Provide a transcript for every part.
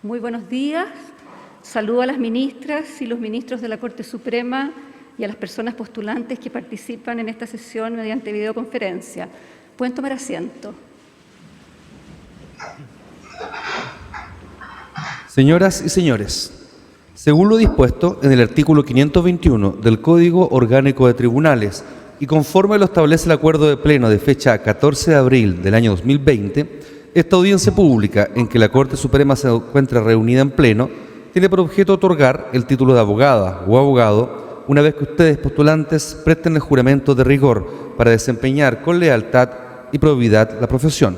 Muy buenos días. Saludo a las ministras y los ministros de la Corte Suprema y a las personas postulantes que participan en esta sesión mediante videoconferencia. Pueden tomar asiento. Señoras y señores, según lo dispuesto en el artículo 521 del Código Orgánico de Tribunales y conforme lo establece el acuerdo de pleno de fecha 14 de abril del año 2020, esta audiencia pública en que la Corte Suprema se encuentra reunida en pleno tiene por objeto otorgar el título de abogada o abogado una vez que ustedes postulantes presten el juramento de rigor para desempeñar con lealtad y probidad la profesión.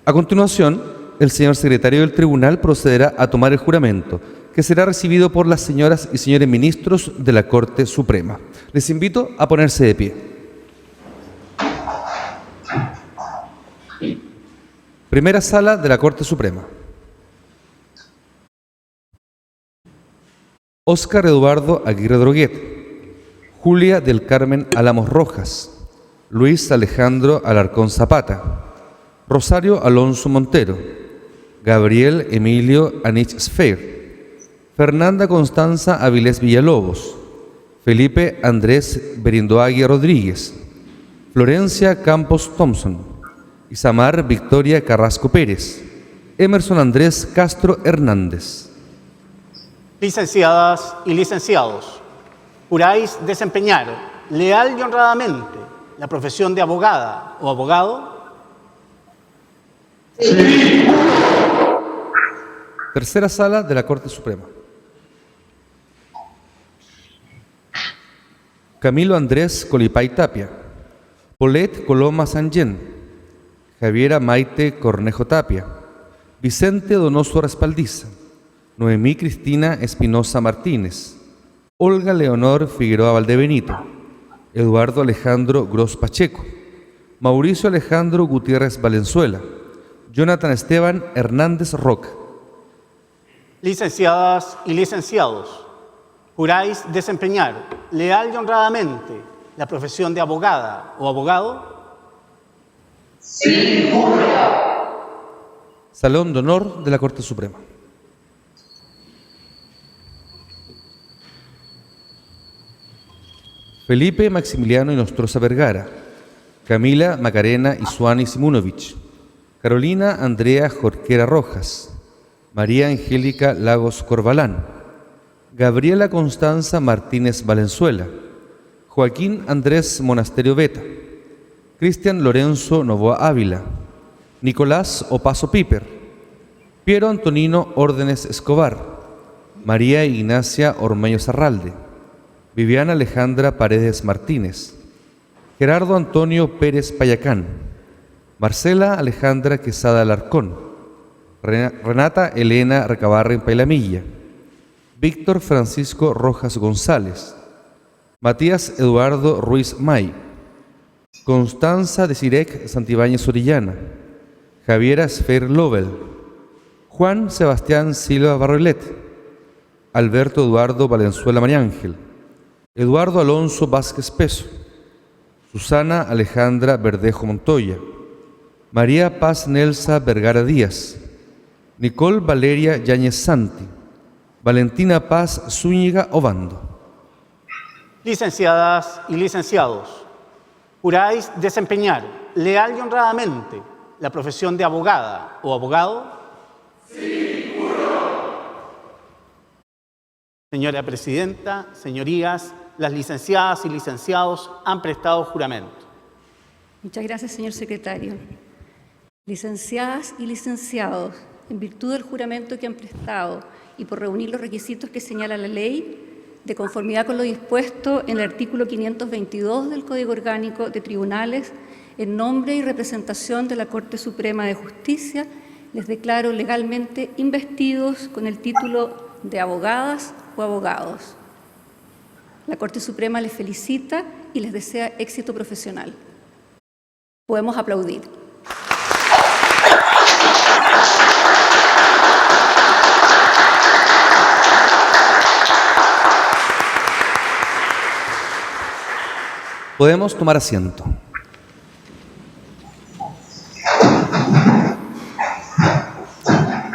A continuación, el señor secretario del Tribunal procederá a tomar el juramento, que será recibido por las señoras y señores ministros de la Corte Suprema. Les invito a ponerse de pie. Primera Sala de la Corte Suprema. Óscar Eduardo Aguirre Droguet, Julia del Carmen Álamos Rojas, Luis Alejandro Alarcón Zapata, Rosario Alonso Montero, Gabriel Emilio Anich Sfer, Fernanda Constanza Avilés Villalobos, Felipe Andrés Berindoagui Rodríguez, Florencia Campos Thompson, Isamar Victoria Carrasco Pérez, Emerson Andrés Castro Hernández. Licenciadas y licenciados, ¿juráis desempeñar leal y honradamente la profesión de abogada o abogado? Sí. Tercera Sala de la Corte Suprema. Camilo Andrés Colipay Tapia, Paulette Coloma Sangén, Javiera Maite Cornejo Tapia, Vicente Donoso Respaldiza, Noemí Cristina Espinosa Martínez, Olga Leonor Figueroa Valdebenito, Eduardo Alejandro Gros Pacheco, Mauricio Alejandro Gutiérrez Valenzuela, Jonathan Esteban Hernández Roca. Licenciadas y licenciados, ¿juráis desempeñar leal y honradamente la profesión de abogada o abogado? Sí, juro. Salón de Honor de la Corte Suprema. Felipe Maximiliano Inostroza Vergara, Camila Macarena Isuani Simunovich, Carolina Andrea Jorquera Rojas, María Angélica Lagos Corbalán, Gabriela Constanza Martínez Valenzuela, Joaquín Andrés Monasterio Beta, Cristian Lorenzo Novoa Ávila, Nicolás Opaso Piper, Piero Antonino Órdenes Escobar, María Ignacia Ormeño Zarralde, Viviana Alejandra Paredes Martínez, Gerardo Antonio Pérez Payacán, Marcela Alejandra Quesada Alarcón, Renata Elena Recabarren Pailamilla, Víctor Francisco Rojas González, Matías Eduardo Ruiz May, Constanza Desirec Santibáñez Orellana, Javiera Sfer Lobel, Juan Sebastián Silva Barrelet, Alberto Eduardo Valenzuela Mariángel, Eduardo Alonso Vázquez Peso, Susana Alejandra Verdejo Montoya, María Paz Nelsa Vergara Díaz, Nicole Valeria Yáñez Santi, Valentina Paz Zúñiga Obando. Licenciadas y licenciados, ¿juráis desempeñar leal y honradamente la profesión de abogada o abogado? Sí, juro. Señora Presidenta, señorías, las licenciadas y licenciados han prestado juramento. Muchas gracias, señor secretario. Licenciadas y licenciados, en virtud del juramento que han prestado y por reunir los requisitos que señala la ley, de conformidad con lo dispuesto en el artículo 522 del Código Orgánico de Tribunales, en nombre y representación de la Corte Suprema de Justicia, les declaro legalmente investidos con el título de abogadas o abogados. La Corte Suprema les felicita y les desea éxito profesional. Podemos aplaudir. Podemos tomar asiento.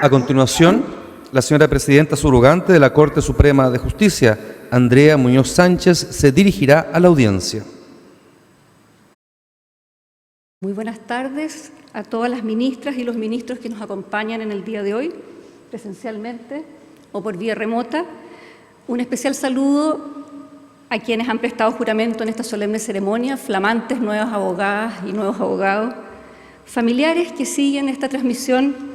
A continuación, La señora presidenta subrogante de la Corte Suprema de Justicia, Andrea Muñoz Sánchez, se dirigirá a la audiencia. Muy buenas tardes a todas las ministras y los ministros que nos acompañan en el día de hoy, presencialmente o por vía remota. Un especial saludo a quienes han prestado juramento en esta solemne ceremonia, flamantes nuevas abogadas y nuevos abogados, familiares que siguen esta transmisión,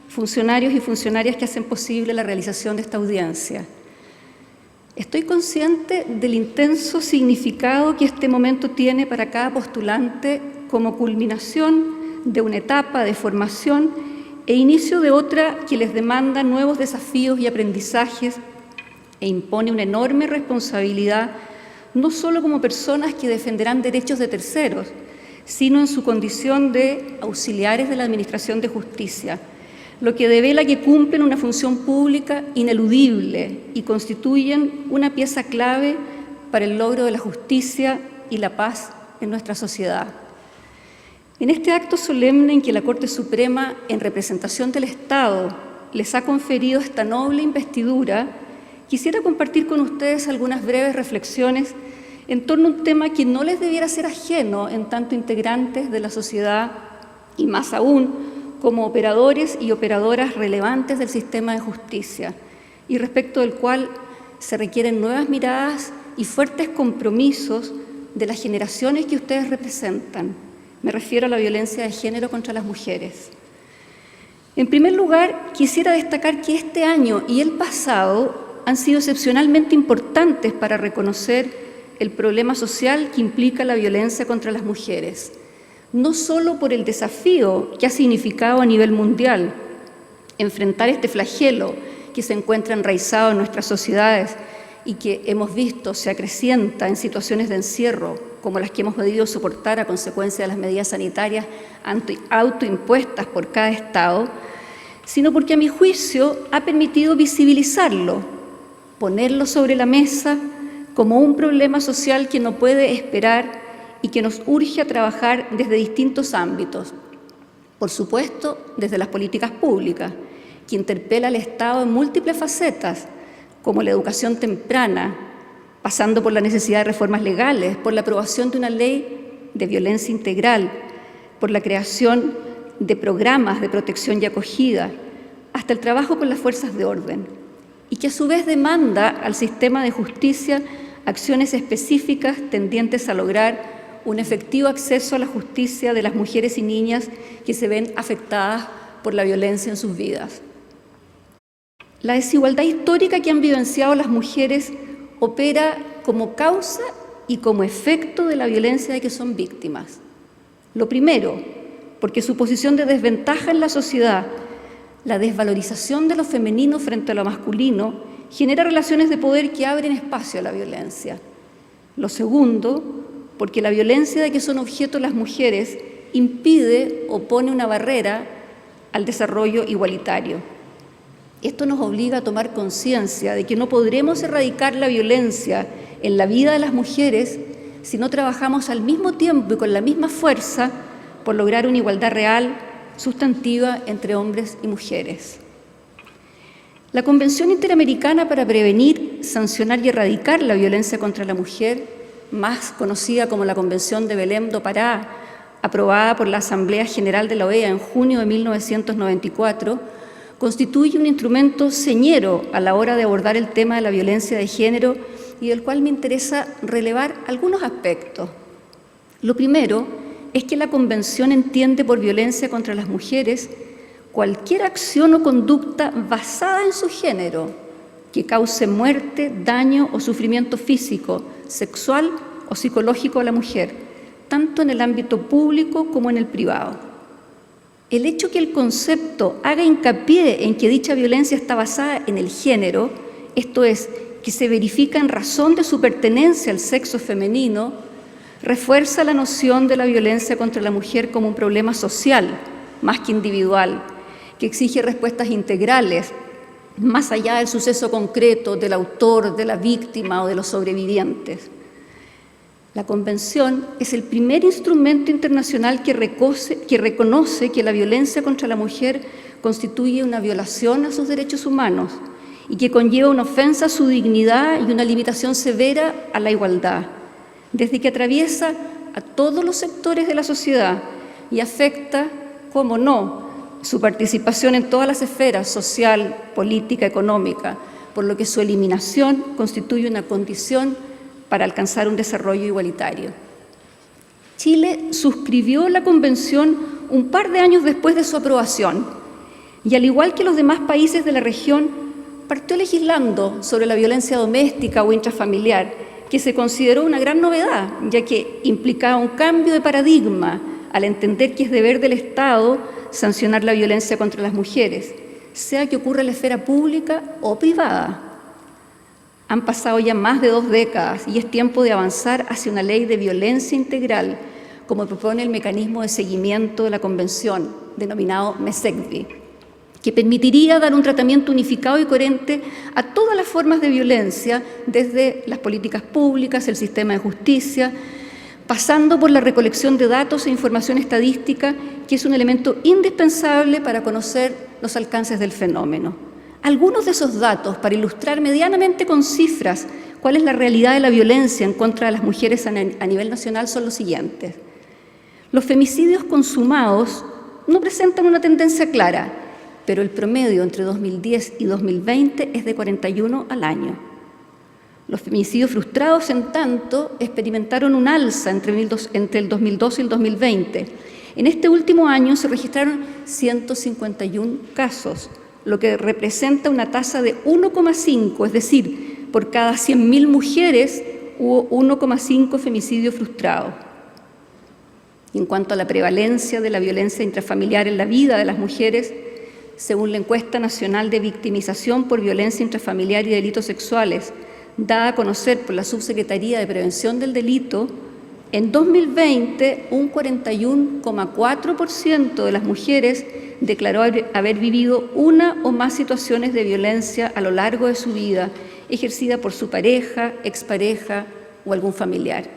funcionarios y funcionarias que hacen posible la realización de esta audiencia. Estoy consciente del intenso significado que este momento tiene para cada postulante como culminación de una etapa de formación e inicio de otra que les demanda nuevos desafíos y aprendizajes e impone una enorme responsabilidad, no solo como personas que defenderán derechos de terceros, sino en su condición de auxiliares de la Administración de Justicia, lo que devela que cumplen una función pública ineludible y constituyen una pieza clave para el logro de la justicia y la paz en nuestra sociedad. En este acto solemne en que la Corte Suprema, en representación del Estado, les ha conferido esta noble investidura, quisiera compartir con ustedes algunas breves reflexiones en torno a un tema que no les debiera ser ajeno en tanto integrantes de la sociedad y más aún como operadores y operadoras relevantes del sistema de justicia y respecto del cual se requieren nuevas miradas y fuertes compromisos de las generaciones que ustedes representan. Me refiero a la violencia de género contra las mujeres. En primer lugar, quisiera destacar que este año y el pasado han sido excepcionalmente importantes para reconocer el problema social que implica la violencia contra las mujeres, no solo por el desafío que ha significado a nivel mundial enfrentar este flagelo que se encuentra enraizado en nuestras sociedades y que hemos visto se acrecienta en situaciones de encierro como las que hemos podido soportar a consecuencia de las medidas sanitarias autoimpuestas por cada Estado, sino porque a mi juicio ha permitido visibilizarlo, ponerlo sobre la mesa como un problema social que no puede esperar y que nos urge a trabajar desde distintos ámbitos. Por supuesto, desde las políticas públicas, que interpela al Estado en múltiples facetas, como la educación temprana, pasando por la necesidad de reformas legales, por la aprobación de una ley de violencia integral, por la creación de programas de protección y acogida, hasta el trabajo con las fuerzas de orden, y que a su vez demanda al sistema de justicia acciones específicas tendientes a lograr un efectivo acceso a la justicia de las mujeres y niñas que se ven afectadas por la violencia en sus vidas. La desigualdad histórica que han vivenciado las mujeres opera como causa y como efecto de la violencia de que son víctimas. Lo primero, porque su posición de desventaja en la sociedad, la desvalorización de lo femenino frente a lo masculino, genera relaciones de poder que abren espacio a la violencia. Lo segundo, porque la violencia de que son objeto las mujeres impide o pone una barrera al desarrollo igualitario. Esto nos obliga a tomar conciencia de que no podremos erradicar la violencia en la vida de las mujeres si no trabajamos al mismo tiempo y con la misma fuerza por lograr una igualdad real, sustantiva entre hombres y mujeres. La Convención Interamericana para Prevenir, Sancionar y Erradicar la Violencia contra la Mujer, más conocida como la Convención de Belém do Pará, aprobada por la Asamblea General de la OEA en junio de 1994, constituye un instrumento señero a la hora de abordar el tema de la violencia de género y del cual me interesa relevar algunos aspectos. Lo primero es que la Convención entiende por violencia contra las mujeres cualquier acción o conducta basada en su género que cause muerte, daño o sufrimiento físico, sexual o psicológico a la mujer, tanto en el ámbito público como en el privado. El hecho que el concepto haga hincapié en que dicha violencia está basada en el género, esto es, que se verifica en razón de su pertenencia al sexo femenino, refuerza la noción de la violencia contra la mujer como un problema social, más que individual, que exige respuestas integrales, más allá del suceso concreto, del autor, de la víctima o de los sobrevivientes. La Convención es el primer instrumento internacional que reconoce que la violencia contra la mujer constituye una violación a sus derechos humanos y que conlleva una ofensa a su dignidad y una limitación severa a la igualdad, desde que atraviesa a todos los sectores de la sociedad y afecta, cómo no, su participación en todas las esferas social, política, económica, por lo que su eliminación constituye una condición para alcanzar un desarrollo igualitario. Chile suscribió la Convención un par de años después de su aprobación y, al igual que los demás países de la región, partió legislando sobre la violencia doméstica o intrafamiliar, que se consideró una gran novedad, ya que implicaba un cambio de paradigma al entender que es deber del Estado sancionar la violencia contra las mujeres, sea que ocurra en la esfera pública o privada. Han pasado ya más de 2 décadas y es tiempo de avanzar hacia una ley de violencia integral, como propone el mecanismo de seguimiento de la Convención, denominado MESECVI, que permitiría dar un tratamiento unificado y coherente a todas las formas de violencia, desde las políticas públicas, el sistema de justicia, pasando por la recolección de datos e información estadística, que es un elemento indispensable para conocer los alcances del fenómeno. Algunos de esos datos, para ilustrar medianamente con cifras cuál es la realidad de la violencia en contra de las mujeres a nivel nacional, son los siguientes. Los femicidios consumados no presentan una tendencia clara, pero el promedio entre 2010 y 2020 es de 41 al año. Los femicidios frustrados, en tanto, experimentaron un alza entre el 2012 y el 2020. En este último año se registraron 151 casos, lo que representa una tasa de 1,5, es decir, por cada 100.000 mujeres hubo 1,5 femicidios frustrados. En cuanto a la prevalencia de la violencia intrafamiliar en la vida de las mujeres, según la Encuesta Nacional de Victimización por Violencia Intrafamiliar y Delitos Sexuales, dada a conocer por la Subsecretaría de Prevención del Delito, en 2020 un 41,4% de las mujeres declaró haber vivido una o más situaciones de violencia a lo largo de su vida, ejercida por su pareja, expareja o algún familiar.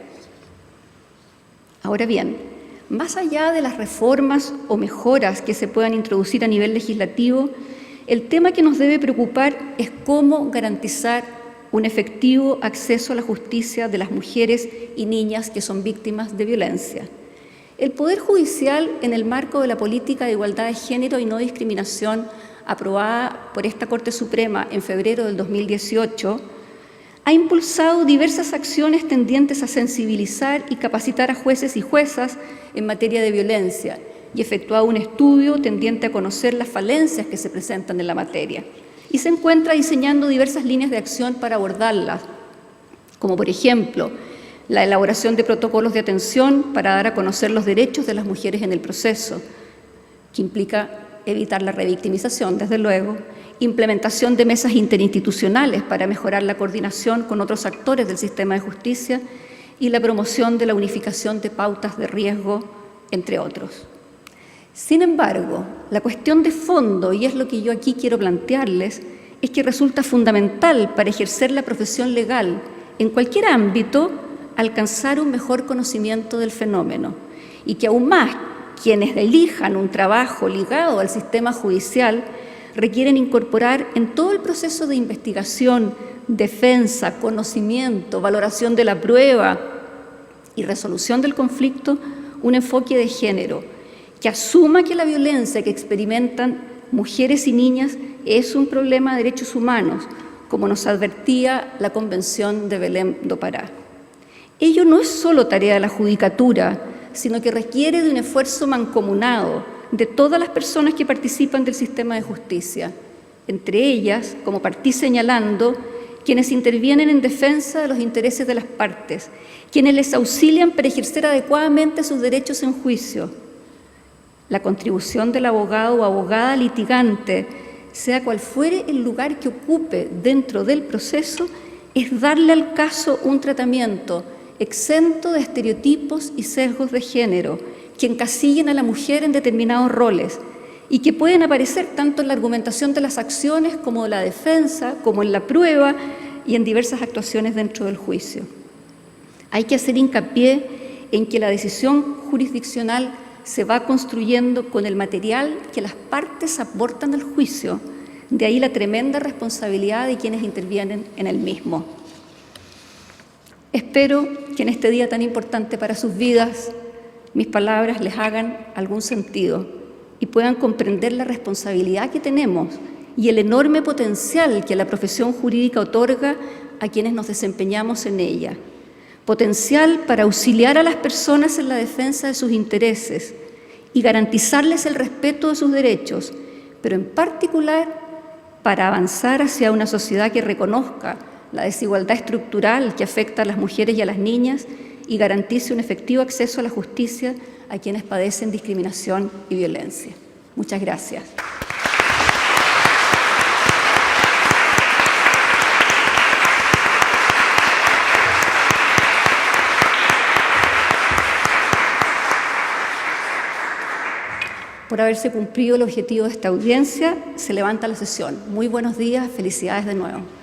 Ahora bien, más allá de las reformas o mejoras que se puedan introducir a nivel legislativo, el tema que nos debe preocupar es cómo garantizar un efectivo acceso a la justicia de las mujeres y niñas que son víctimas de violencia. El Poder Judicial, en el marco de la política de igualdad de género y no discriminación aprobada por esta Corte Suprema en febrero del 2018, ha impulsado diversas acciones tendientes a sensibilizar y capacitar a jueces y juezas en materia de violencia y efectuado un estudio tendiente a conocer las falencias que se presentan en la materia. Y se encuentra diseñando diversas líneas de acción para abordarlas, como por ejemplo la elaboración de protocolos de atención para dar a conocer los derechos de las mujeres en el proceso, que implica evitar la revictimización, desde luego, implementación de mesas interinstitucionales para mejorar la coordinación con otros actores del sistema de justicia y la promoción de la unificación de pautas de riesgo, entre otros. Sin embargo, la cuestión de fondo, y es lo que yo aquí quiero plantearles, es que resulta fundamental para ejercer la profesión legal en cualquier ámbito alcanzar un mejor conocimiento del fenómeno y que aún más quienes elijan un trabajo ligado al sistema judicial requieren incorporar en todo el proceso de investigación, defensa, conocimiento, valoración de la prueba y resolución del conflicto un enfoque de género que asuma que la violencia que experimentan mujeres y niñas es un problema de derechos humanos, como nos advertía la Convención de Belém do Pará. Ello no es solo tarea de la judicatura, sino que requiere de un esfuerzo mancomunado de todas las personas que participan del sistema de justicia, entre ellas, como partí señalando, quienes intervienen en defensa de los intereses de las partes, quienes les auxilian para ejercer adecuadamente sus derechos en juicio. La contribución del abogado o abogada litigante, sea cual fuere el lugar que ocupe dentro del proceso, es darle al caso un tratamiento exento de estereotipos y sesgos de género que encasillen a la mujer en determinados roles y que pueden aparecer tanto en la argumentación de las acciones como en la defensa, como en la prueba y en diversas actuaciones dentro del juicio. Hay que hacer hincapié en que la decisión jurisdiccional se va construyendo con el material que las partes aportan al juicio. De ahí la tremenda responsabilidad de quienes intervienen en el mismo. Espero que en este día tan importante para sus vidas, mis palabras les hagan algún sentido y puedan comprender la responsabilidad que tenemos y el enorme potencial que la profesión jurídica otorga a quienes nos desempeñamos en ella. Potencial para auxiliar a las personas en la defensa de sus intereses y garantizarles el respeto de sus derechos, pero en particular para avanzar hacia una sociedad que reconozca la desigualdad estructural que afecta a las mujeres y a las niñas y garantice un efectivo acceso a la justicia a quienes padecen discriminación y violencia. Muchas gracias. Por haberse cumplido el objetivo de esta audiencia, se levanta la sesión. Muy buenos días, felicidades de nuevo.